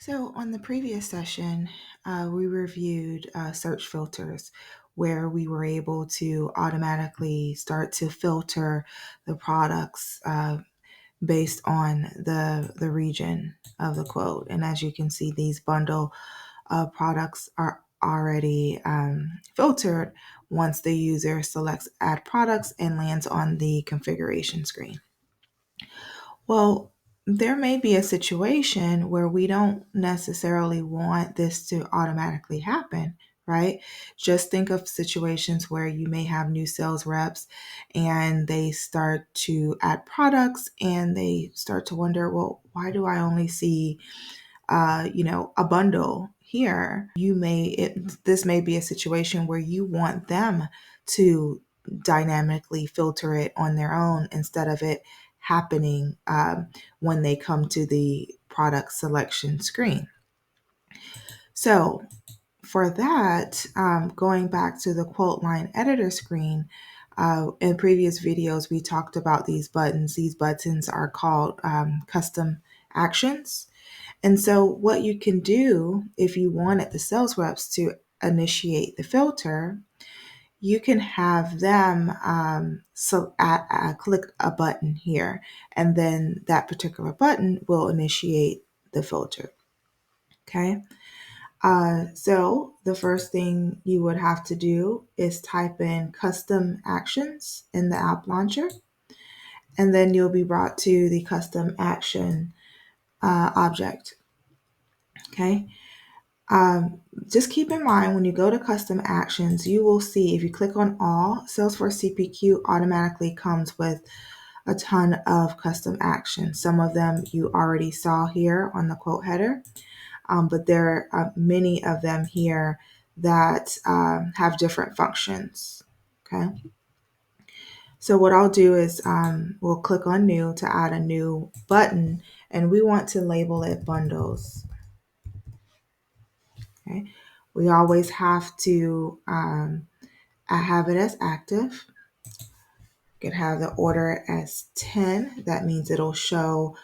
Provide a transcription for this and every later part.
So, on the previous session, we reviewed search filters where we were able to automatically start to filter the products based on the region of the quote. And as you can see, these bundle products are already filtered once the user selects Add Products and lands on the configuration screen. Well, there may be a situation where we don't necessarily want this to automatically happen, right? Just think of situations where you may have new sales reps and they start to add products and they start to wonder, well, why do I only see, a bundle here? This may be a situation where you want them to dynamically filter it on their own instead of it happening when they come to the product selection screen. So for that, going back to the quote line editor screen, in previous videos, we talked about these buttons. These buttons are called custom actions. And so what you can do if you wanted the sales reps to initiate the filter, you can have them click a button here, and then that particular button will initiate the filter. Okay. So the first thing you would have to do is type in custom actions in the app launcher, and then you'll be brought to the custom action object. Okay. Just keep in mind when you go to custom actions, you will see if you click on all, Salesforce CPQ automatically comes with a ton of custom actions. Some of them you already saw here on the quote header, but there are many of them here that have different functions. Okay. So what I'll do is we'll click on new to add a new button, and we want to label it bundles. Okay. We always have to have it as active. You can have the order as 10. That means it'll show,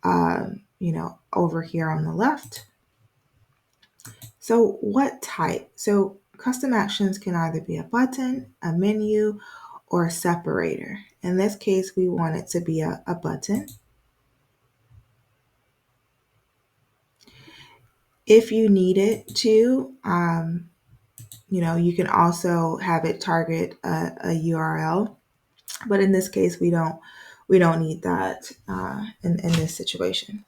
over here on the left. So what type? So custom actions can either be a button, a menu, or a separator. In this case, we want it to be a button. If you need it to, you can also have it target a URL, but in this case, we don't need that in this situation.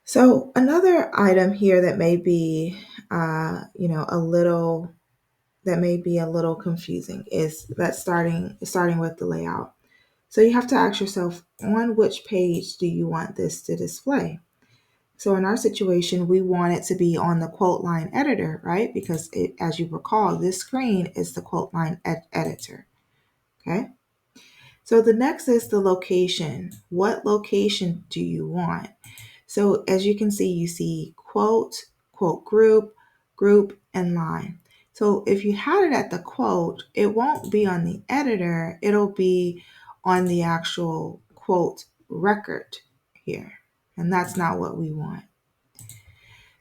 So another item here that may be, a little confusing is that starting with the layout. So you have to ask yourself, on which page do you want this to display? So in our situation, we want it to be on the quote line editor, right? Because as you recall, this screen is the quote line editor, okay? So the next is the location. What location do you want? So as you can see, you see quote, quote group, and line. So if you had it at the quote, it won't be on the editor, it'll be on the actual quote record here. And that's not what we want.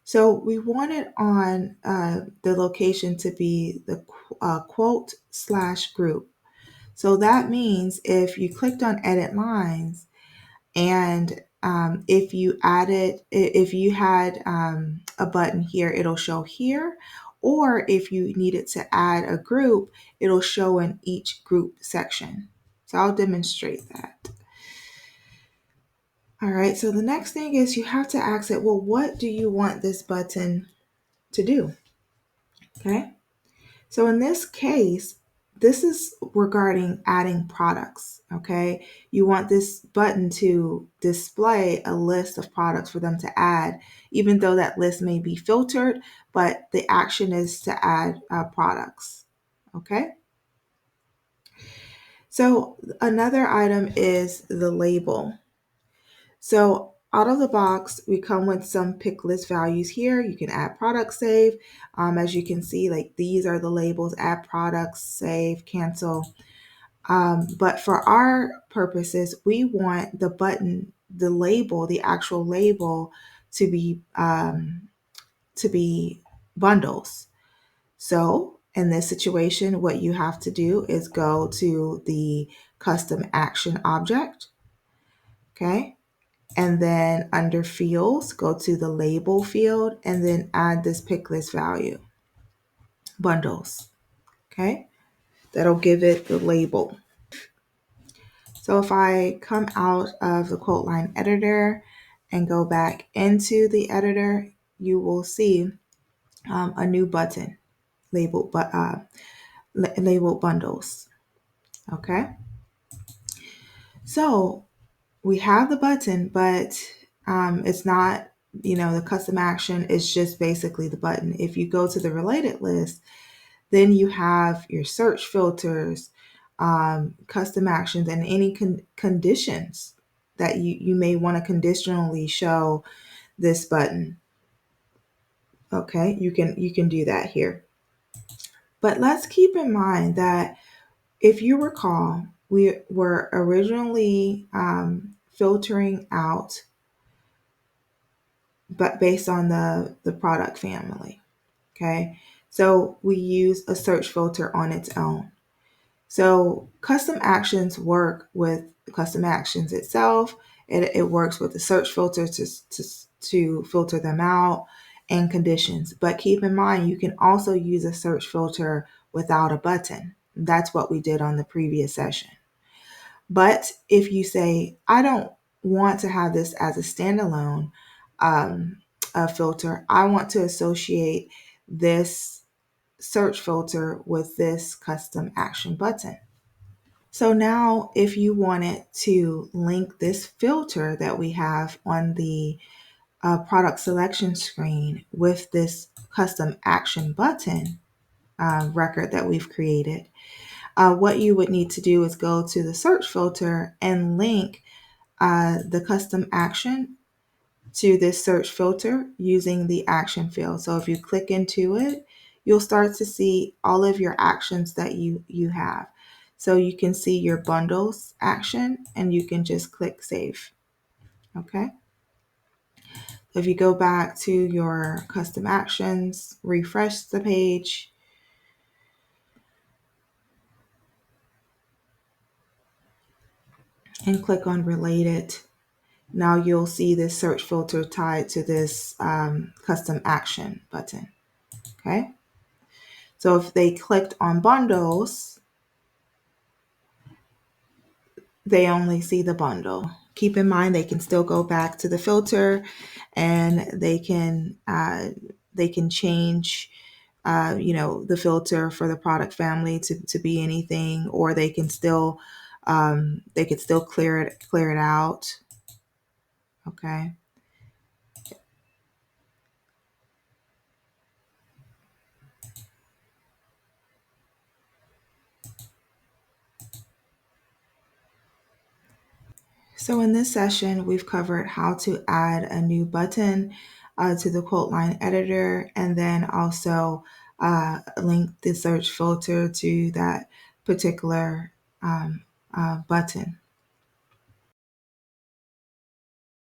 So we want it on the location to be the quote / group. So that means if you clicked on edit lines and if you had a button here, it'll show here. Or if you needed to add a group, it'll show in each group section. So I'll demonstrate that. All right, so the next thing is you have to ask it, well, what do you want this button to do? Okay, so in this case, this is regarding adding products, okay? You want this button to display a list of products for them to add, even though that list may be filtered, but the action is to add products, okay? So another item is the label. So out of the box, we come with some pick list values here. You can add product, save. As you can see, like these are the labels: add products, save, cancel. But for our purposes, we want the button, the label, the actual label to be bundles. So in this situation, what you have to do is go to the custom action object, okay? And then under fields, go to the label field and then add this pick list value, bundles, okay? That'll give it the label. So if I come out of the quote line editor and go back into the editor, you will see a new button labeled, labeled bundles. Okay. So we have the button, but it's not, the custom action is just basically the button. If you go to the related list, then you have your search filters, custom actions, and any conditions that you may want to conditionally show this button. Okay, you can do that here. But let's keep in mind that if you recall, we were originally filtering out, but based on the product family. Okay, so we use a search filter on its own. So custom actions work with custom actions itself. It works with the search filter to filter them out and conditions. But keep in mind, you can also use a search filter without a button. That's what we did on the previous session. But if you say, I don't want to have this as a standalone filter, I want to associate this search filter with this custom action button. So now if you wanted to link this filter that we have on the product selection screen with this custom action button record that we've created, what you would need to do is go to the search filter and link the custom action to this search filter using the action field. So if you click into it, you'll start to see all of your actions that you have. So you can see your bundles action and you can just click save. Okay. If you go back to your custom actions, refresh the page, and click on related, now you'll see this search filter tied to this custom action button. Okay. So if they clicked on bundles, they only see the bundle. Keep in mind, they can still go back to the filter and they can change the filter for the product family to be anything, or they can still clear it out. Okay. So in this session, we've covered how to add a new button to the quote line editor, and then also link the search filter to that particular button.